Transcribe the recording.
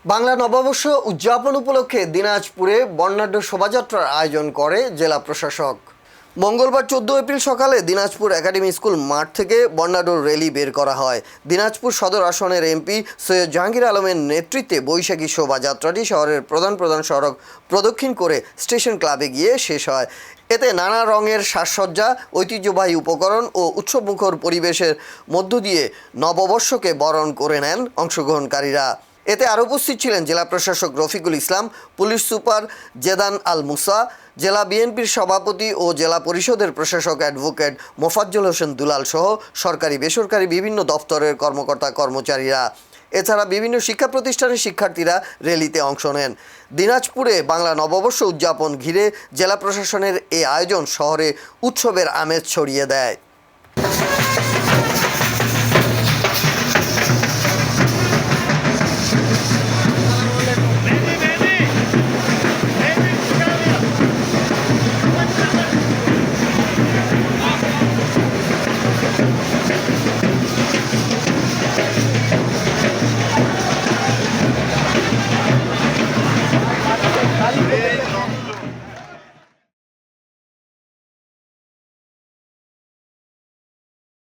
বাংলা নববর্ষ উদযাপন উপলক্ষে দিনাজপুরে বর্ণাঢ্য শোভাযাত্রার আয়োজন করে জেলা প্রশাসক। মঙ্গলবার 14 এপ্রিল সকালে দিনাজপুর একাডেমি স্কুল মাঠ থেকে বর্ণাঢ্য র্যালি বের করা হয়। দিনাজপুর সদর আসনের এমপি সৈয়দ জাহাঙ্গীর আলমের নেতৃত্বে বৈশাখী শোভাযাত্রাটি শহরের প্রধান সড়ক প্রদক্ষিণ করে স্টেশন ক্লাবে গিয়ে শেষ হয়। এতে নানা রঙের সাজসজ্জা, ঐতিহ্যবাহী উপকরণ ও উৎসবমুখর পরিবেশের মধ্য দিয়ে নববর্ষকে বরণ করে নেন অংশগ্রহণকারীরা। এতে আরও উপস্থিত ছিলেন জেলা প্রশাসক রফিকুল ইসলাম, পুলিশ সুপার জেদান আল মুসা, জেলা বিএনপির সভাপতি ও জেলা পরিষদের প্রশাসক অ্যাডভোকেট মোফাজ্জল হোসেন দুলাল সহ সরকারি বেসরকারি বিভিন্ন দপ্তরের কর্মকর্তা কর্মচারীরা। এছাড়া বিভিন্ন শিক্ষা প্রতিষ্ঠানের শিক্ষার্থীরা র্যালিতে অংশ নেন। দিনাজপুরে বাংলা নববর্ষ উদযাপন ঘিরে জেলা প্রশাসনের এই আয়োজন শহরে উৎসবের আমেজ ছড়িয়ে দেয়।